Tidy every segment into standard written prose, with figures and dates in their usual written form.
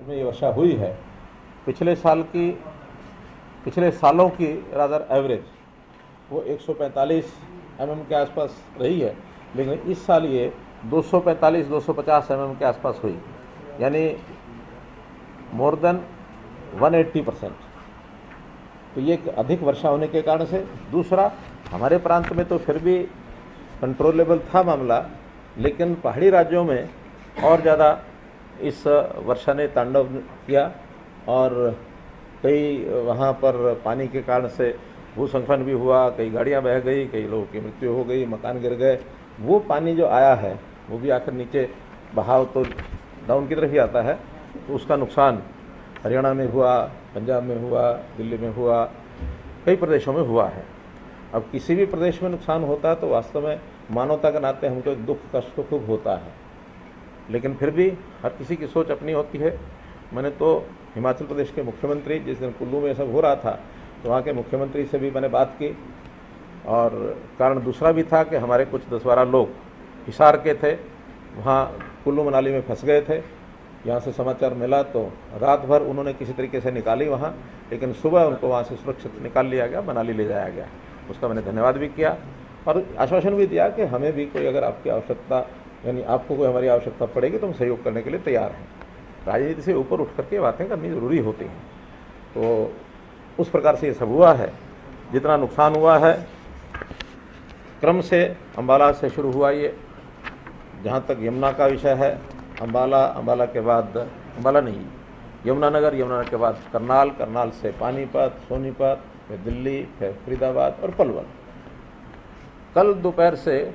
में ये वर्षा हुई है, पिछले सालों की रादर एवरेज वो 145 mm के आसपास रही है, लेकिन इस साल ये 245-250 mm के आसपास हुई, यानी मोर देन 180%। तो ये अधिक वर्षा होने के कारण से। दूसरा, हमारे प्रांत में तो फिर भी कंट्रोलेबल था मामला, लेकिन पहाड़ी राज्यों में और ज़्यादा इस वर्षा ने तांडव किया और कई वहाँ पर पानी के कारण से भूस्खलन भी हुआ, कई गाड़ियाँ बह गई, कई लोगों की मृत्यु हो गई, मकान गिर गए। वो पानी जो आया है वो भी आकर नीचे, बहाव तो डाउन की तरफ ही आता है, तो उसका नुकसान हरियाणा में हुआ, पंजाब में हुआ, दिल्ली में हुआ, कई प्रदेशों में हुआ है। अब किसी भी प्रदेश में नुकसान होता है तो वास्तव में मानवता के नाते हमको एक दुख कष्ट तो खूब होता है, लेकिन फिर भी हर किसी की सोच अपनी होती है। मैंने तो हिमाचल प्रदेश के मुख्यमंत्री, जिस दिन कुल्लू में सब हो रहा था, तो वहाँ के मुख्यमंत्री से भी मैंने बात की, और कारण दूसरा भी था कि हमारे कुछ 10-12 लोग हिसार के थे, वहाँ कुल्लू मनाली में फंस गए थे। यहाँ से समाचार मिला तो रात भर उन्होंने किसी तरीके से निकाली वहाँ, लेकिन सुबह उनको वहाँ से सुरक्षित निकाल लिया गया, मनाली ले जाया गया। उसका मैंने धन्यवाद भी किया और आश्वासन भी दिया कि हमें भी कोई अगर आपकी आवश्यकता, यानी आपको कोई हमारी आवश्यकता पड़ेगी तो हम सहयोग करने के लिए तैयार हैं। राजनीति से ऊपर उठ करके बातें करनी ज़रूरी होती हैं। तो उस प्रकार से ये सब हुआ है। जितना नुकसान हुआ है, क्रम से अम्बाला से शुरू हुआ ये, जहाँ तक यमुना का विषय है, अम्बाला के बाद, अम्बाला नहीं, यमुनानगर, यमुनानगर के बाद करनाल, करनाल से पानीपत, सोनीपत, फिर दिल्ली, फिर फरीदाबाद और पलवल। कल दोपहर से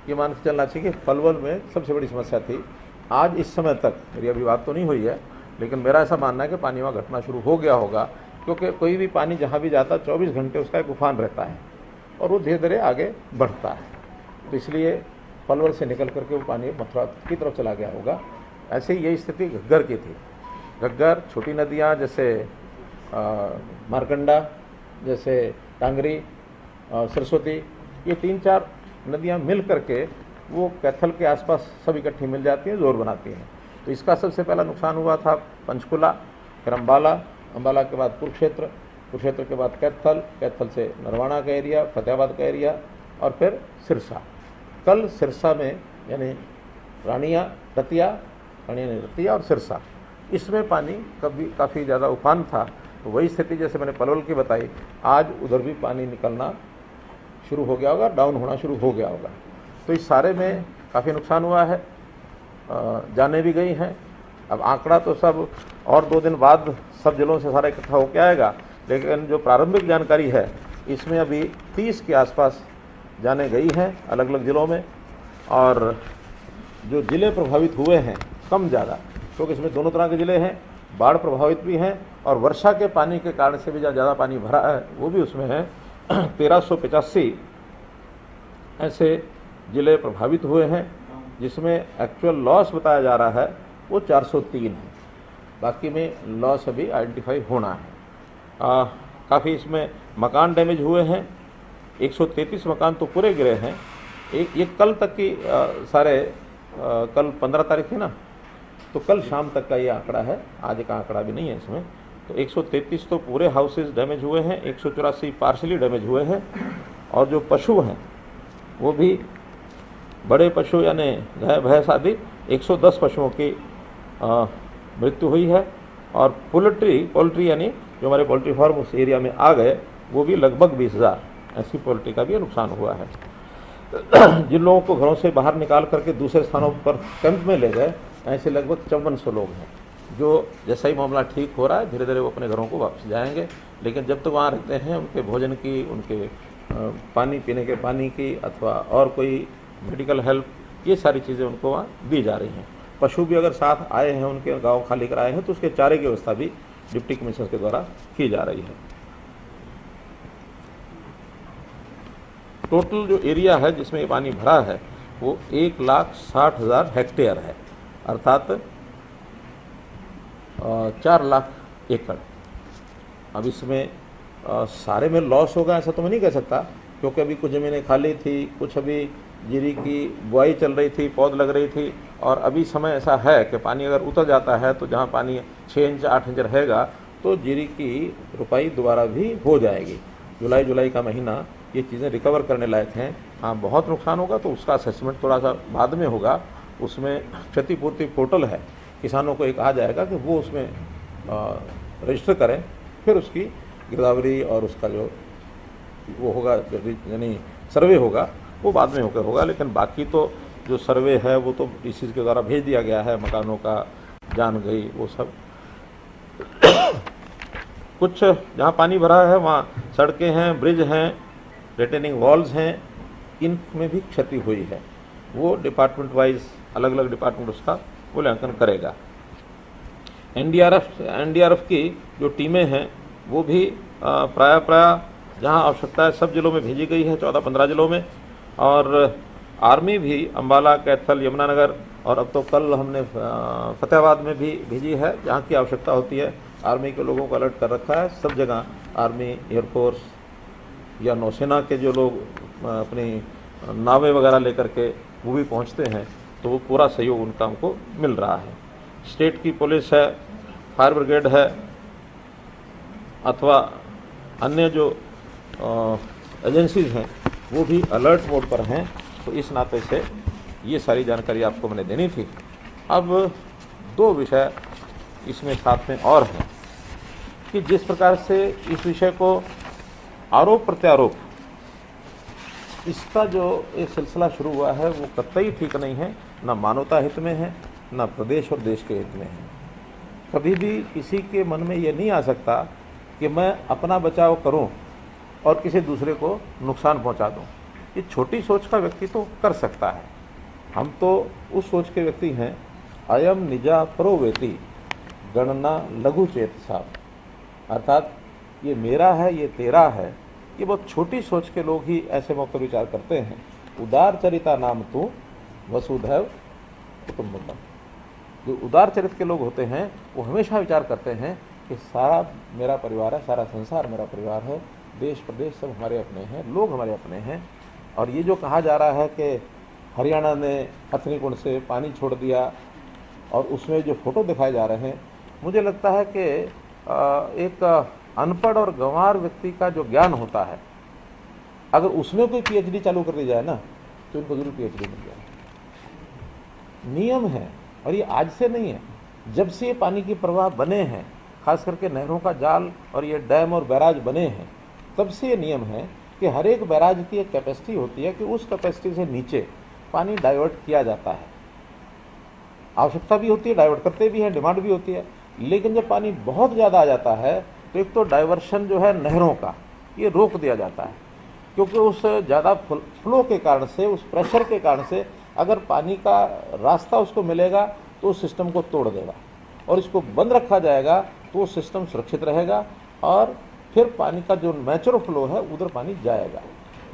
ये मान के चलना चाहिए कि पलवल में सबसे बड़ी समस्या थी। आज इस समय तक मेरी अभी बात तो नहीं हुई है, लेकिन मेरा ऐसा मानना है कि पानी वहाँ घटना शुरू हो गया होगा, क्योंकि कोई भी पानी जहाँ भी जाता 24 घंटे उसका एक उफान रहता है और वो धीरे धीरे आगे बढ़ता है। तो इसलिए पलवल से निकल करके वो पानी मथुरा की तरफ चला गया होगा। ऐसे ही यही स्थिति घग्गर की थी। घग्गर, छोटी नदियाँ जैसे मारकंडा, जैसे टांगरी, सरस्वती, ये 3-4 नदियाँ मिल करके वो कैथल के आसपास सब इकट्ठी मिल जाती हैं, जोर बनाती हैं। तो इसका सबसे पहला नुकसान हुआ था पंचकुला, फिर अम्बाला के बाद कुरुक्षेत्र के बाद कैथल से नरवाना का एरिया, फतेहाबाद का एरिया और फिर सिरसा। कल सिरसा में, यानी रतिया और सिरसा, इसमें पानी काफ़ी ज़्यादा उफान था। तो वही स्थिति जैसे मैंने पलवल की बताई, आज उधर भी पानी निकलना शुरू हो गया होगा, डाउन होना शुरू हो गया होगा। तो इस सारे में काफ़ी नुकसान हुआ है, जाने भी गई हैं। अब आंकड़ा तो सब और 2 दिन बाद सब जिलों से सारा इकट्ठा होकर आएगा, लेकिन जो प्रारंभिक जानकारी है इसमें अभी 30 के आसपास जाने गई हैं अलग अलग ज़िलों में। और जो ज़िले प्रभावित हुए हैं कम ज़्यादा, क्योंकि इसमें दोनों तरह के ज़िले हैं, बाढ़ प्रभावित भी हैं और वर्षा के पानी के कारण से भी जहाँ ज़्यादा पानी भरा है वो भी उसमें है। 1385 ऐसे ज़िले प्रभावित हुए हैं, जिसमें एक्चुअल लॉस बताया जा रहा है वो 403 है। बाकी में लॉस अभी आइडेंटिफाई होना है। काफ़ी इसमें मकान डैमेज हुए हैं, 133 मकान तो पूरे गिरे हैं। ये कल तक की कल 15 तारीख है ना, तो कल शाम तक का ये आंकड़ा है, आज का आंकड़ा भी नहीं है इसमें। तो 133 तो पूरे हाउसेज डैमेज हुए हैं, 184 पार्शली डैमेज हुए हैं। और जो पशु हैं वो भी बड़े पशु यानी गाय भैंस आदि 110 पशुओं की मृत्यु हुई है। और पोल्ट्री यानी जो हमारे पोल्ट्री फार्म उस एरिया में आ गए वो भी लगभग 20,000 ऐसी पोल्ट्री का भी नुकसान हुआ है। जिन लोगों को घरों से बाहर निकाल करके दूसरे स्थानों पर कैंप में ले गए, ऐसे लगभग 5400 लोग हैं, जो जैसा ही मामला ठीक हो रहा है धीरे धीरे वो अपने घरों को वापस जाएंगे। लेकिन जब तक वहाँ रहते हैं उनके भोजन की, उनके पानी पीने के पानी की अथवा और कोई मेडिकल हेल्प, ये सारी चीज़ें उनको वहाँ दी जा रही हैं। पशु भी अगर साथ आए हैं, उनके गांव खाली कराए हैं, तो उसके चारे की व्यवस्था भी डिप्टी कमिश्नर के द्वारा की जा रही है। टोटल जो एरिया है जिसमें ये पानी भरा है वो 1,60,000 हेक्टेयर है, अर्थात 4 लाख एकड़। अब इसमें सारे में लॉस होगा ऐसा तो मैं नहीं कह सकता, क्योंकि अभी कुछ ज़मीनें खाली थी, कुछ अभी जीरी की बुआई चल रही थी, पौध लग रही थी, और अभी समय ऐसा है कि पानी अगर उतर जाता है तो जहाँ पानी 6 इंच 8 इंच रहेगा तो जीरी की रुपाई दोबारा भी हो जाएगी। जुलाई का महीना ये चीज़ें रिकवर करने लायक हैं। हाँ, बहुत नुकसान होगा तो उसका असेसमेंट थोड़ा सा बाद में होगा। उसमें क्षतिपूर्ति पोर्टल है, किसानों को एक कहा जाएगा कि वो उसमें रजिस्टर करें, फिर उसकी गिरदावरी और उसका जो वो होगा यानी सर्वे होगा वो बाद में होगा। लेकिन बाकी तो जो सर्वे है वो तो डीसी के द्वारा भेज दिया गया है, मकानों का जान गई वो सब। कुछ जहाँ पानी भरा है वहाँ सड़कें हैं, ब्रिज हैं, रिटेनिंग वॉल्स हैं, इनमें भी क्षति हुई है। वो डिपार्टमेंट वाइज अलग अलग डिपार्टमेंट उसका मूल्यांकन करेगा। एनडीआरएफ की जो टीमें हैं वो भी प्राय जहाँ आवश्यकता है सब जिलों में भेजी गई है, 14-15 जिलों में। और आर्मी भी अम्बाला, कैथल, यमुनानगर और अब तो कल हमने फतेहाबाद में भी भेजी है, जहाँ की आवश्यकता होती है। आर्मी के लोगों को अलर्ट कर रखा है। सब जगह आर्मी, एयरफोर्स या नौसेना के जो लोग अपनी नावें वगैरह लेकर के वो भी पहुँचते हैं, तो वो पूरा सहयोग उनका हमको मिल रहा है। स्टेट की पुलिस है, फायर ब्रिगेड है, अथवा अन्य जो एजेंसीज हैं वो भी अलर्ट मोड पर हैं। तो इस नाते से ये सारी जानकारी आपको मैंने देनी थी। अब 2 विषय इसमें साथ में और हैं कि जिस प्रकार से इस विषय को आरोप प्रत्यारोप इसका जो एक सिलसिला शुरू हुआ है वो कतई ठीक नहीं है, ना मानवता हित में है, ना प्रदेश और देश के हित में है। कभी भी किसी के मन में ये नहीं आ सकता कि मैं अपना बचाव करूं और किसी दूसरे को नुकसान पहुंचा दूं। ये छोटी सोच का व्यक्ति तो कर सकता है। हम तो उस सोच के व्यक्ति हैं, अयम निजा प्रोवेति गणना लघु चेतसा, अर्थात ये मेरा है, ये तेरा है। ये बहुत छोटी सोच के लोग ही ऐसे मौके विचार करते हैं। उदार चरिता नाम तू वसुधैव कुटुंबकम। जो उदार चरित्र के लोग होते हैं वो हमेशा विचार करते हैं कि सारा मेरा परिवार है, सारा संसार मेरा परिवार है, देश प्रदेश सब हमारे अपने हैं, लोग हमारे अपने हैं। और ये जो कहा जा रहा है कि हरियाणा ने हथनी कुंड से पानी छोड़ दिया और उसमें जो फोटो दिखाए जा रहे हैं, मुझे लगता है कि एक अनपढ़ और गंवार व्यक्ति का जो ज्ञान होता है, अगर उसमें कोई पीएचडी चालू कर दी जाए ना तो इनको जरूर पीएचडी मिल जाए। नियम है, और ये आज से नहीं है, जब से ये पानी की प्रवाह बने हैं, खास करके नहरों का जाल और ये डैम और बैराज बने हैं, तब से ये नियम है कि हर एक बैराज की एक कैपेसिटी होती है कि उस कैपेसिटी से नीचे पानी डाइवर्ट किया जाता है। आवश्यकता भी होती है, डाइवर्ट करते भी हैं, डिमांड भी होती है। लेकिन जब पानी बहुत ज़्यादा आ जाता है तो एक तो डाइवर्शन जो है नहरों का ये रोक दिया जाता है, क्योंकि उस ज़्यादा फ्लो के कारण से, उस प्रेशर के कारण से अगर पानी का रास्ता उसको मिलेगा तो उस सिस्टम को तोड़ देगा, और इसको बंद रखा जाएगा तो वो सिस्टम सुरक्षित रहेगा और फिर पानी का जो नेचुरल फ्लो है उधर पानी जाएगा।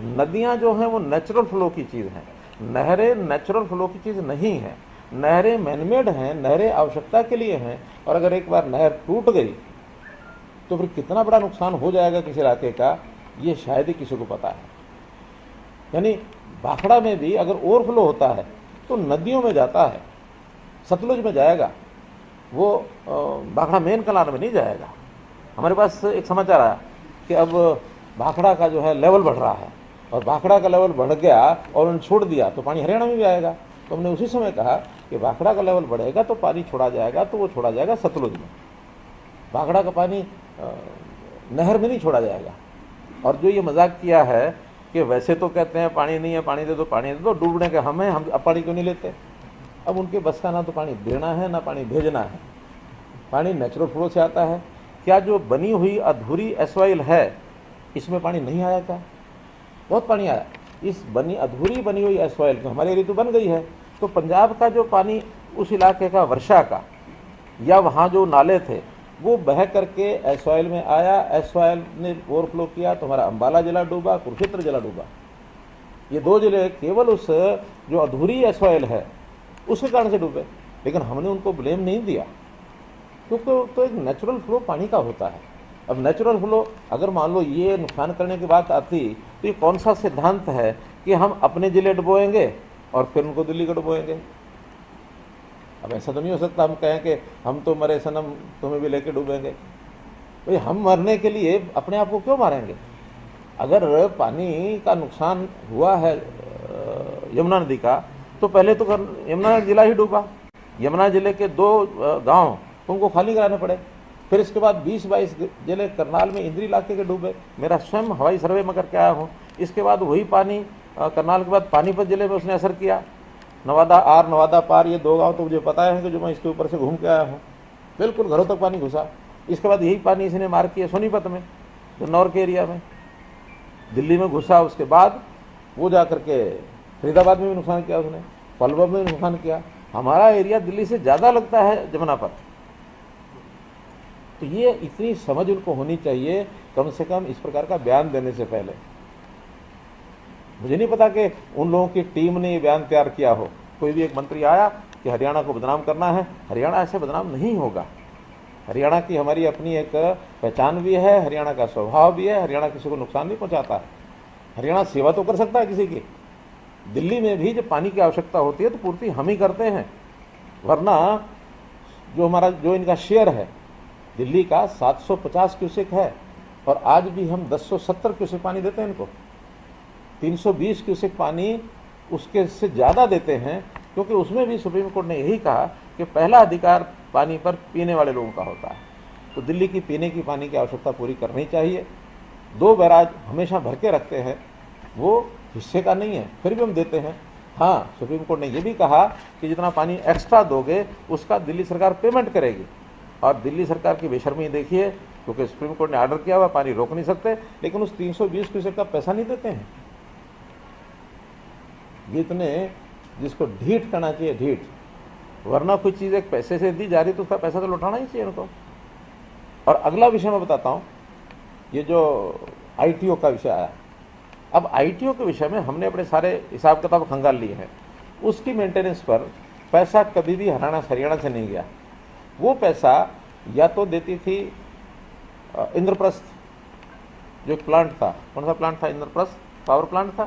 नदियाँ जो हैं वो नेचुरल फ्लो की चीज़ हैं, नहरें नेचुरल फ्लो की चीज़ नहीं है। नहरें मैनमेड हैं, नहरें आवश्यकता के लिए हैं, और अगर एक बार नहर टूट गई तो फिर कितना बड़ा नुकसान हो जाएगा किसी इलाके का, ये शायद ही किसी को पता है। यानी भाखड़ा में भी अगर ओवरफ्लो होता है तो नदियों में जाता है, सतलुज में जाएगा, वो भाखड़ा मेन कनाल में नहीं जाएगा। हमारे पास एक समाचार आया कि अब भाखड़ा का जो है लेवल बढ़ रहा है, और भाखड़ा का लेवल बढ़ गया और उन्होंने छोड़ दिया तो पानी हरियाणा में भी आएगा। तो हमने उसी समय कहा कि भाखड़ा का लेवल बढ़ेगा तो पानी छोड़ा जाएगा, तो वो छोड़ा जाएगा सतलुज में। भाखड़ा का पानी नहर में नहीं छोड़ा जाएगा। और जो ये मजाक किया है कि वैसे तो कहते हैं पानी नहीं है, पानी दे दो, पानी दे दो, डूबने के हम हैं, हम अब पानी क्यों नहीं लेते। अब उनके बस का ना तो पानी देना है ना पानी भेजना है। पानी नेचुरल फ्लो से आता है। क्या जो बनी हुई अधूरी एसवाइल है इसमें पानी नहीं आया था? बहुत पानी आया। इस अधूरी बनी हुई एसवाइल में हमारी ऋतु बन गई है, तो पंजाब का जो पानी उस इलाके का वर्षा का या वहाँ जो नाले थे वो बह करके एसवाइल में आया, एसवाइल ने ओवरफ्लो किया तो हमारा अम्बाला जिला डूबा, कुरुक्षेत्र जिला डूबा। ये 2 जिले केवल उस जो अधूरी एसवाइल है उसके कारण से डूबे। लेकिन हमने उनको ब्लेम नहीं दिया, क्योंकि तो एक नेचुरल फ्लो पानी का होता है। अब नेचुरल फ्लो अगर मान लो ये नुकसान करने की बात आती तो ये कौन सा सिद्धांत है कि हम अपने जिले डुबोएंगे और फिर उनको दिल्ली को डुबोएंगे। अब ऐसा तो नहीं हो सकता हम कहें कि हम तो मरे सनम तुम्हें भी लेके डूबेंगे। भाई हम मरने के लिए अपने आप को क्यों मारेंगे? अगर पानी का नुकसान हुआ है यमुना नदी का, तो पहले तो यमुना जिला ही डूबा। यमुना जिले के 2 गांव उनको खाली कराने पड़े। फिर इसके बाद 20-22 जिले करनाल में इंद्री इलाके के डूबे। मेरा स्वयं हवाई सर्वे में करके आया हूँ। इसके बाद वही पानी करनाल के बाद पानीपत जिले में उसने असर किया। नवादा आर, नवादा पार, ये 2 गांव तो मुझे पता है कि जो मैं इसके ऊपर से घूम के आया हूँ। बिल्कुल घरों तक पानी घुसा। इसके बाद यही पानी इसने मार किया सोनीपत में, जो नौर के एरिया में, दिल्ली में घुसा। उसके बाद वो जा करके फरीदाबाद में भी नुकसान किया उसने, पलवल में भी नुकसान किया। हमारा एरिया दिल्ली से ज़्यादा लगता है जमुना पर। तो ये इतनी समझ उनको होनी चाहिए कम से कम इस प्रकार का बयान देने से पहले। मुझे नहीं पता कि उन लोगों की टीम ने ये बयान तैयार किया हो। कोई भी एक मंत्री आया कि हरियाणा को बदनाम करना है। हरियाणा ऐसे बदनाम नहीं होगा। हरियाणा की हमारी अपनी एक पहचान भी है, हरियाणा का स्वभाव भी है। हरियाणा किसी को नुकसान नहीं पहुंचाता। हरियाणा सेवा तो कर सकता है किसी की। दिल्ली में भी जब पानी की आवश्यकता होती है तो पूर्ति हम ही करते हैं, वरना जो इनका शेयर है दिल्ली का 750 क्यूसेक है, और आज भी हम 1070 क्यूसेक पानी देते हैं इनको। 320 क्यूसेक पानी उसके से ज़्यादा देते हैं, क्योंकि उसमें भी सुप्रीम कोर्ट ने यही कहा कि पहला अधिकार पानी पर पीने वाले लोगों का होता है। तो दिल्ली की पीने की पानी की आवश्यकता पूरी करनी चाहिए। 2 बैराज हमेशा भर के रखते हैं, वो हिस्से का नहीं है, फिर भी हम देते हैं। हाँ, सुप्रीम कोर्ट ने यह भी कहा कि जितना पानी एक्स्ट्रा दोगे उसका दिल्ली सरकार पेमेंट करेगी। और दिल्ली सरकार की बेशर्मी देखिए, क्योंकि सुप्रीम कोर्ट ने ऑर्डर किया हुआ, पानी रोक नहीं सकते, लेकिन उस 320 क्यूसेक का पैसा नहीं देते हैं। ये इतने जिसको ढीठ करना चाहिए, ढीठ। वरना कोई चीज़ एक पैसे से दी जा रही तो उसका पैसा तो लौटाना ही चाहिए उनको। और अगला विषय मैं बताता हूँ, ये जो ITO का विषय आया। अब ITO के विषय में हमने अपने सारे हिसाब किताब खंगाल लिए हैं। उसकी मेंटेनेंस पर पैसा कभी भी हरियाणा से नहीं गया। वो पैसा या तो देती थी इंद्रप्रस्थ, जो एक प्लांट था, कौन सा प्लांट था? इंद्रप्रस्थ पावर प्लांट था,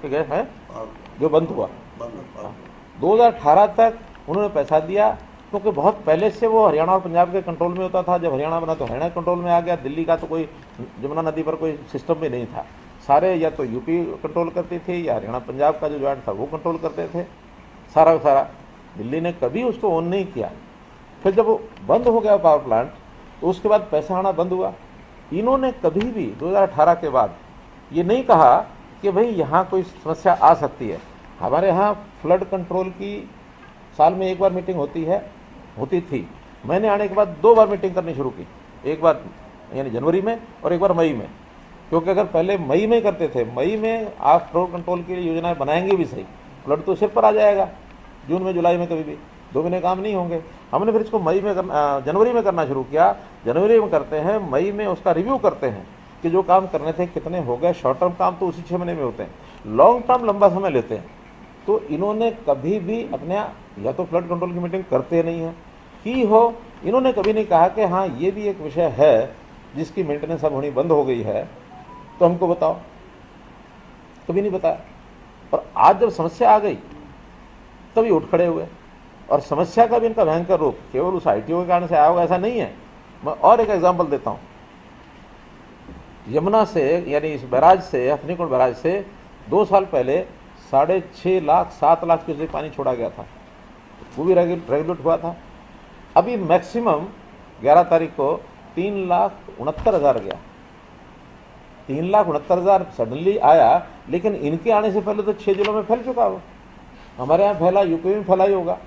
ठीक है, जो बंद हुआ 2018 तक। उन्होंने पैसा दिया, क्योंकि बहुत पहले से वो हरियाणा और पंजाब के कंट्रोल में होता था। जब हरियाणा बना तो हरियाणा कंट्रोल में आ गया। दिल्ली का तो कोई जमुना नदी पर कोई सिस्टम भी नहीं था। सारे या तो यूपी कंट्रोल करती थी या हरियाणा पंजाब का जो जॉइंट था वो कंट्रोल करते थे। सारा दिल्ली ने कभी उसको ऑन नहीं किया। फिर जब वो बंद हो गया पावर प्लांट, तो उसके बाद पैसा आना बंद हुआ। इन्होंने कभी भी 2018 के बाद ये नहीं कहा कि भाई यहाँ कोई समस्या आ सकती है। हमारे यहाँ फ्लड कंट्रोल की साल में 1 बार मीटिंग होती थी। मैंने आने के बाद 2 बार मीटिंग करनी शुरू की, एक बार यानी जनवरी में और एक बार मई में। क्योंकि अगर पहले मई में करते थे, मई में आप फ्लड कंट्रोल की योजनाएं बनाएंगे भी सही, फ्लड तो सिर पर आ जाएगा। जून में जुलाई में कभी भी 2 महीने काम नहीं होंगे। हमने फिर इसको जनवरी में करना शुरू किया। जनवरी में करते हैं, मई में उसका रिव्यू करते हैं कि जो काम करने थे कितने हो गए। शॉर्ट टर्म काम तो उसी 6 महीने में होते हैं, लॉन्ग टर्म लंबा समय लेते हैं। तो इन्होंने कभी भी अपने या तो फ्लड कंट्रोल की मीटिंग करते नहीं है की हो, इन्होंने कभी नहीं कहा कि हाँ ये भी एक विषय है जिसकी मेंटेनेंस अब होनी बंद हो गई है, तो हमको बताओ। कभी नहीं बताया। और आज जब समस्या आ गई तभी उठ खड़े हुए। और समस्या का भी इनका भयंकर रूप केवल उस ITO के कारण से आया होगा ऐसा नहीं है। मैं और एक एग्जांपल देता हूँ। यमुना से यानी इस बैराज से, हथनीकुंड बैराज से 2 साल पहले 6.5 लाख 7 लाख क्यूसेक पानी छोड़ा गया था। वो भी रेगुलेट हुआ था। अभी मैक्सिमम 11 तारीख को 3,69,000 गया। 3,69,000 सडनली आया, लेकिन इनके आने से पहले तो 6 जिलों में फैल चुका हो। हमारे यहाँ फैला, यूपी में फैला ही होगा।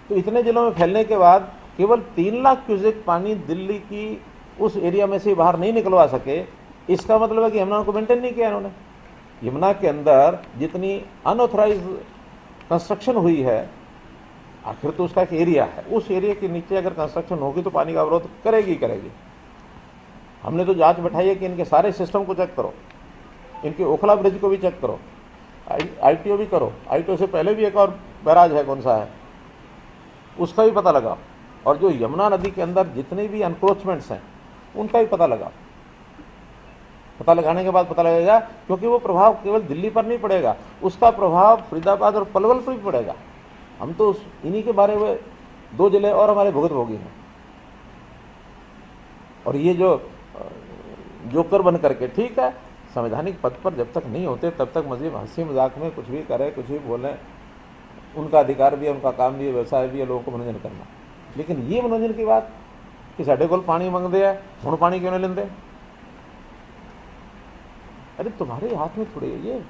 तो इतने जिलों में फैलने के बाद केवल 3 लाख क्यूसेक पानी दिल्ली की उस एरिया में से बाहर नहीं निकलवा सके। इसका मतलब है कि यमुना को मेंटेन नहीं किया इन्होंने। यमुना के अंदर जितनी अनऑथराइज कंस्ट्रक्शन हुई है, आखिर तो उसका एक एरिया है, उस एरिया के नीचे अगर कंस्ट्रक्शन होगी तो पानी का अवरोध करेगी। हमने तो जांच बैठाई है कि इनके सारे सिस्टम को चेक करो, इनके ओखला ब्रिज को भी चेक करो, ITO भी करो। ITO से पहले भी एक और बैराज है, कौन सा है, उसका भी पता लगा। और जो यमुना नदी के अंदर जितने भी अनक्रोचमेंट्स हैं उनका भी पता लगा। पता लगाने के बाद पता लगेगा, क्योंकि वो प्रभाव केवल दिल्ली पर नहीं पड़ेगा, उसका प्रभाव फरीदाबाद और पलवल पर भी पड़ेगा। हम तो इन्हीं के बारे में 2 जिले और हमारे भुगतभोगी हैं। और ये जो जोकर बन करके, ठीक है, संवैधानिक पद पर जब तक नहीं होते तब तक मज़े हंसी मजाक में कुछ भी करें, कुछ भी बोलें, उनका अधिकार भी है, उनका काम भी है, व्यवसाय भी है, लोगों को मनोरंजन करना। लेकिन ये मनोरंजन की बात कि साढ़े को पानी मंगते हैं, हुण पानी क्यों नहीं लेंदे? अरे तुम्हारे हाथ में थोड़ी है ये।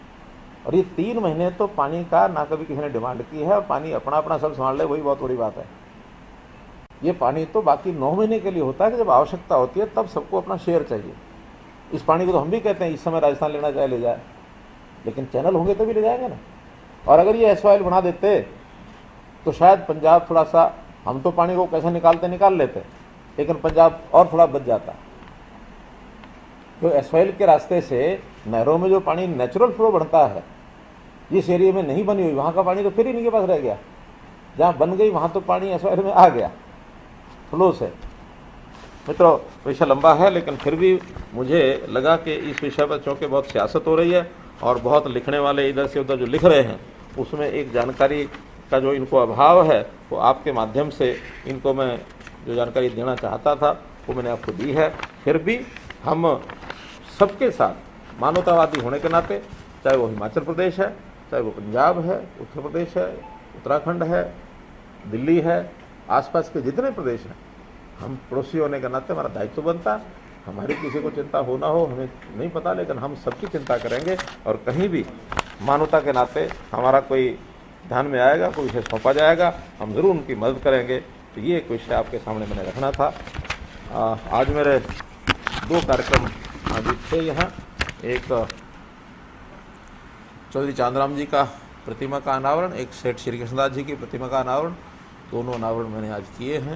और ये 3 महीने तो पानी का ना कभी किसी ने डिमांड की है, पानी अपना अपना सब संभाल ले, वही बहुत बड़ी बात है। ये पानी तो बाकी 9 महीने के लिए होता है कि जब आवश्यकता होती है तब सबको अपना शेयर चाहिए। इस पानी को तो हम भी कहते हैं इस समय राजस्थान लेना चाहे ले जाए, लेकिन चैनल होंगे तभी ले जाएंगे ना। और अगर ये एसवाइल बना देते तो शायद पंजाब थोड़ा सा, हम तो पानी को कैसे निकाल लेते, लेकिन पंजाब और थोड़ा बच जाता। तो एसवाइल के रास्ते से नहरों में जो पानी नेचुरल फ्लो बढ़ता है, जिस एरिया में नहीं बनी हुई वहाँ का पानी तो फिर इन्हीं के पास रह गया। जहाँ बन गई वहाँ तो पानी एसवाइल में आ गया फ्लो से। मित्रों, विषय लंबा है, लेकिन फिर भी मुझे लगा कि इस विषय पर चूँकि बहुत सियासत हो रही है और बहुत लिखने वाले इधर से उधर जो लिख रहे हैं, उसमें एक जानकारी का जो इनको अभाव है वो आपके माध्यम से इनको मैं जो जानकारी देना चाहता था वो मैंने आपको दी है। फिर भी हम सबके साथ मानवतावादी होने के नाते, चाहे वो हिमाचल प्रदेश है, चाहे वो पंजाब है, उत्तर प्रदेश है, उत्तराखंड है, दिल्ली है, आसपास के जितने प्रदेश हैं, हम पड़ोसी होने के नाते हमारा दायित्व बनता है। हमारी किसी को चिंता हो ना हो हमें नहीं पता, लेकिन हम सबकी चिंता करेंगे। और कहीं भी मानवता के नाते हमारा कोई ध्यान में आएगा, कोई विषय सौंपा जाएगा, हम ज़रूर उनकी मदद करेंगे। तो ये एक विषय आपके सामने मैंने रखना था। आज मेरे 2 कार्यक्रम अभी थे यहाँ। एक चौधरी चांदराम जी का प्रतिमा का अनावरण, एक सेठ श्री कृष्णदास जी की प्रतिमा का अनावरण, दोनों अनावरण मैंने आज किए हैं।